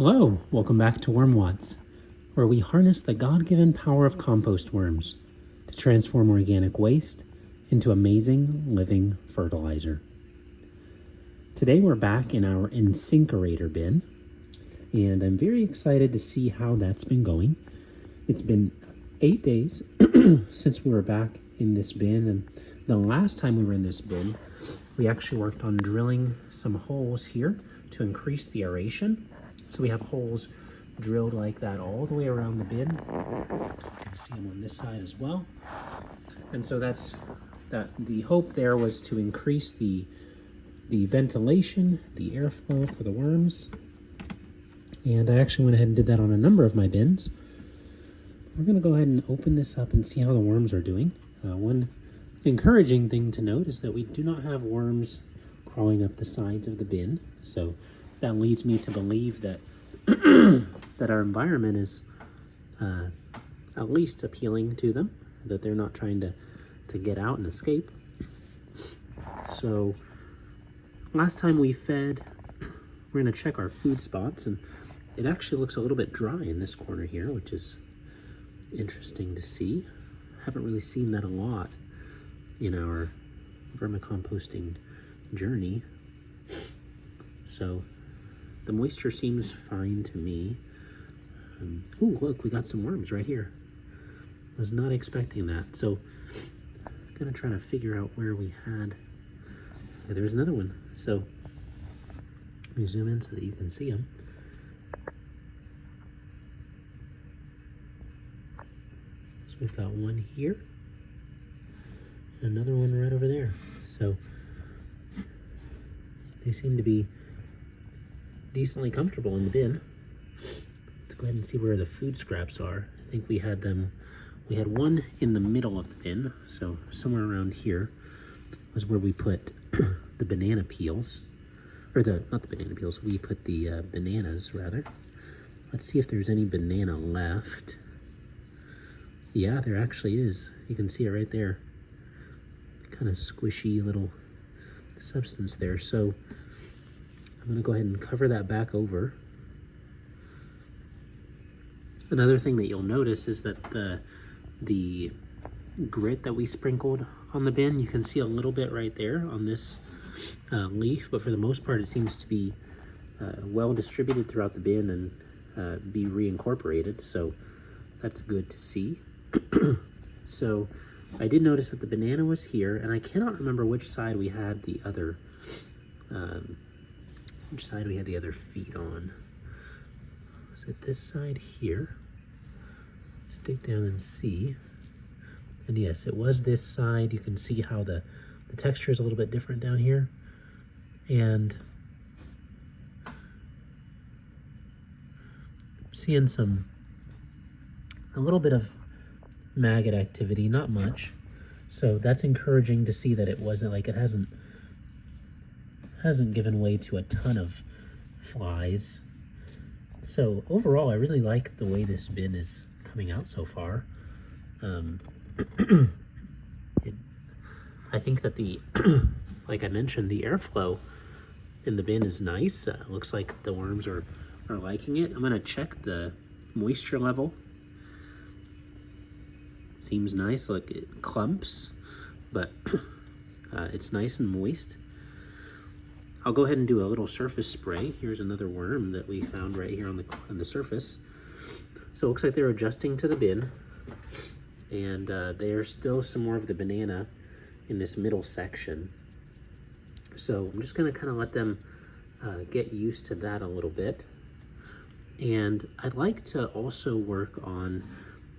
Hello, welcome back to Worm Watts, where we harness the God-given power of compost worms to transform organic waste into amazing living fertilizer. Today we're back in our incinerator bin, and I'm very excited to see how that's been going. It's been 8 days since we were back in this bin, and the last time we were in this bin, we actually worked on drilling some holes here to increase the aeration. So we have holes drilled like that all the way around the bin. You can see them on this side as well. And so the hope there was to increase the ventilation, the airflow for the worms. And I actually went ahead and did that on a number of my bins. We're going to go ahead and open this up and see how the worms are doing. One encouraging thing to note is that we do not have worms crawling up the sides of the bin. So that leads me to believe that that our environment is at least appealing to them, that they're not trying to get out and escape. So last time we fed, we're going to check our food spots, and it actually looks a little bit dry in this corner here, which is interesting to see. Haven't really seen that a lot in our vermicomposting journey. So the moisture seems fine to me. Ooh, look, we got some worms right here. Was not expecting that. So I'm gonna try to figure out where we had. Okay, there's another one. So let me zoom in so that you can see them. So we've got one here and another one right over there. So they seem to be decently comfortable in the bin. Let's go ahead and see where the food scraps are. I think we had one in the middle of the bin, so somewhere around here was where we put the banana peels, or not the banana peels, we put the bananas rather. Let's see if there's any banana left. Yeah, there actually is. You can see it right there. Kind of squishy little substance there. So I'm going to go ahead and cover that back over. Another thing that you'll notice is that the grit that we sprinkled on the bin, you can see a little bit right there on this leaf, but for the most part it seems to be well distributed throughout the bin and be reincorporated, so that's good to see. So I did notice that the banana was here, and I cannot remember which side we had the other feet on. Is it this side here? Let's dig down and see. And yes, it was this side. You can see how the texture is a little bit different down here. And seeing a little bit of maggot activity, not much. So that's encouraging to see that it wasn't like it hasn't given way to a ton of flies. So overall, I really like the way this bin is coming out so far. I think that like I mentioned, the airflow in the bin is nice. Looks like the worms are liking it. I'm gonna check the moisture level. Seems nice, like it clumps, but it's nice and moist. I'll go ahead and do a little surface spray. Here's another worm that we found right here on the surface. So it looks like they're adjusting to the bin, and there's still some more of the banana in this middle section. So I'm just gonna kind of let them get used to that a little bit. And I'd like to also work on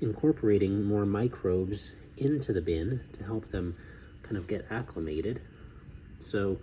incorporating more microbes into the bin to help them kind of get acclimated. So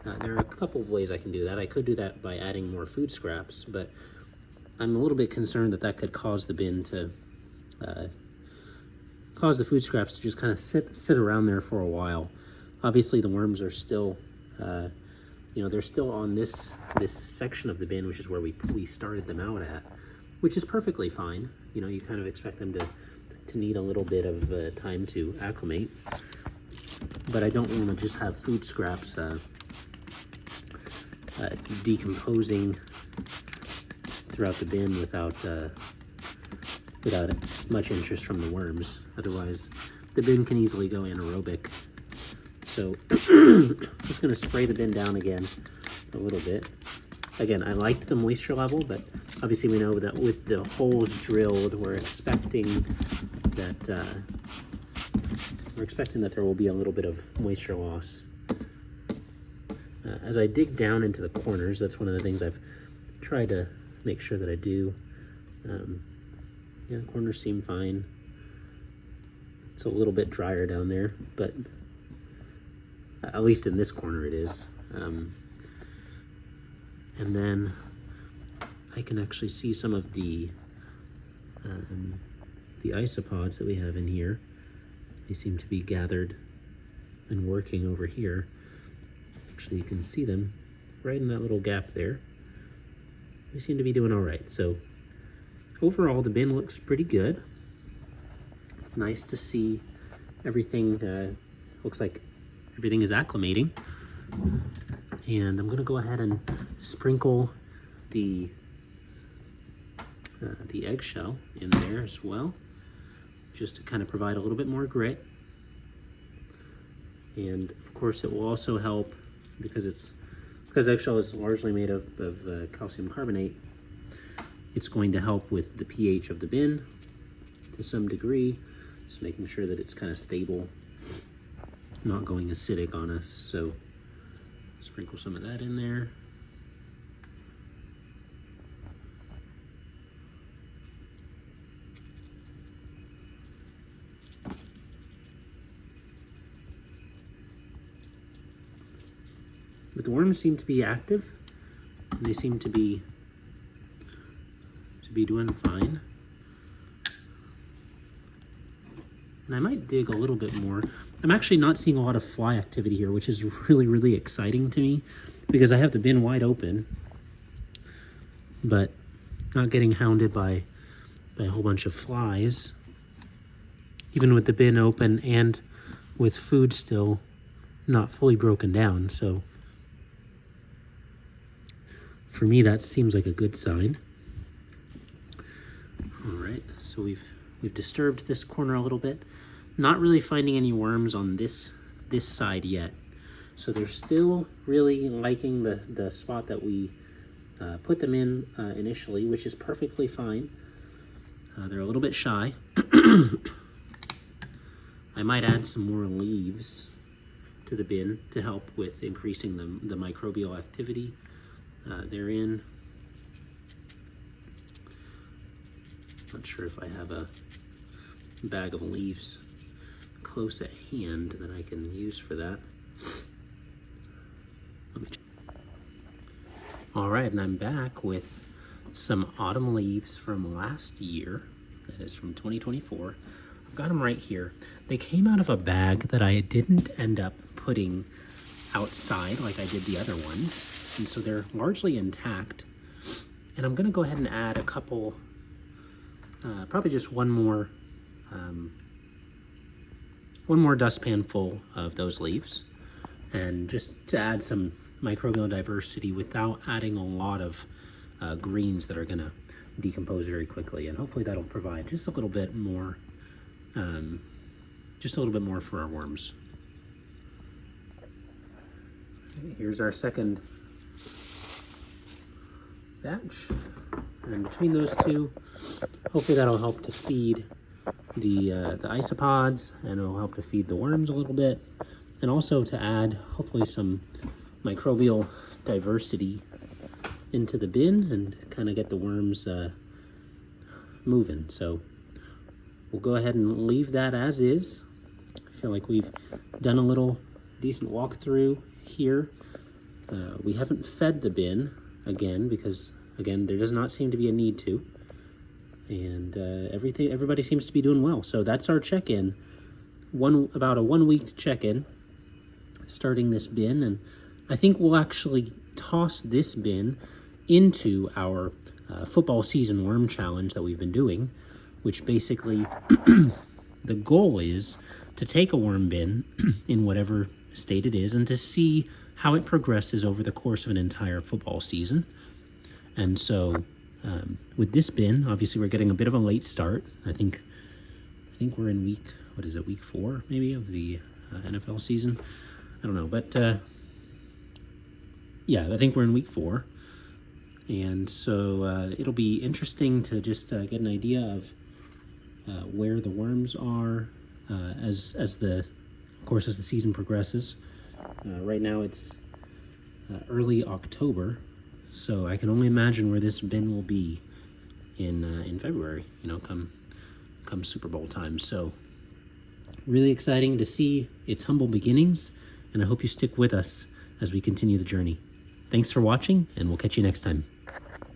there are a couple of ways I can do that. I could do that by adding more food scraps, but I'm a little bit concerned that could cause the bin to cause the food scraps to just kind of sit around there for a while. Obviously the worms are still they're still on this section of the bin, which is where we started them out at, which is perfectly fine. You know, you kind of expect them to need a little bit of time to acclimate, but I don't want to just have food scraps decomposing throughout the bin without much interest from the worms. Otherwise, the bin can easily go anaerobic. So just going to spray the bin down again a little bit. Again, I liked the moisture level, but obviously we know that with the holes drilled, we're expecting that there will be a little bit of moisture loss. As I dig down into the corners, that's one of the things I've tried to make sure that I do. Yeah, the corners seem fine. It's a little bit drier down there, but at least in this corner it is. And then I can actually see some of the isopods that we have in here. They seem to be gathered and working over here. Actually, you can see them right in that little gap there. They seem to be doing all right. So overall, the bin looks pretty good. It's nice to see everything, looks like everything is acclimating. And I'm gonna go ahead and sprinkle the eggshell in there as well, just to kind of provide a little bit more grit. And of course it will also help because eggshell is largely made of calcium carbonate. It's going to help with the pH of the bin to some degree, just making sure that it's kind of stable, not going acidic on us. So sprinkle some of that in there. But the worms seem to be active, and they seem to be doing fine. And I might dig a little bit more. I'm actually not seeing a lot of fly activity here, which is really, really exciting to me because I have the bin wide open, but not getting hounded by a whole bunch of flies, even with the bin open and with food still not fully broken down. So for me, that seems like a good sign. All right, so we've disturbed this corner a little bit. Not really finding any worms on this side yet. So they're still really liking the spot that we put them in initially, which is perfectly fine. They're a little bit shy. I might add some more leaves to the bin to help with increasing the microbial activity therein. Not sure if I have a bag of leaves close at hand that I can use for that. All right, and I'm back with some autumn leaves from last year. That is from 2024. I've got them right here. They came out of a bag that I didn't end up putting outside like I did the other ones. And so they're largely intact. And I'm gonna go ahead and add a couple, probably just one more dustpan full of those leaves, and just to add some microbial diversity without adding a lot of greens that are going to decompose very quickly. And hopefully that'll provide just a little bit more for our worms. Here's our second batch, and between those two, hopefully that'll help to feed the isopods, and it'll help to feed the worms a little bit, and also to add hopefully some microbial diversity into the bin and kind of get the worms moving. So we'll go ahead and leave that as is. I feel like we've done a little decent walkthrough here. We haven't fed the bin again because again there does not seem to be a need to, and everybody seems to be doing well. So that's our check-in, about a 1 week check-in starting this bin. And I think we'll actually toss this bin into our football season worm challenge that we've been doing, which basically the goal is to take a worm bin in whatever state it is and to see how it progresses over the course of an entire football season. And so With this bin, obviously we're getting a bit of a late start. I think we're in week 4 maybe of the NFL season. I don't know, but yeah, I think we're in week 4. And so it'll be interesting to just get an idea of where the worms are as the season progresses. Right now it's early October, so I can only imagine where this bin will be in February. Come Super Bowl time. So really exciting to see its humble beginnings, and I hope you stick with us as we continue the journey. Thanks for watching, and we'll catch you next time.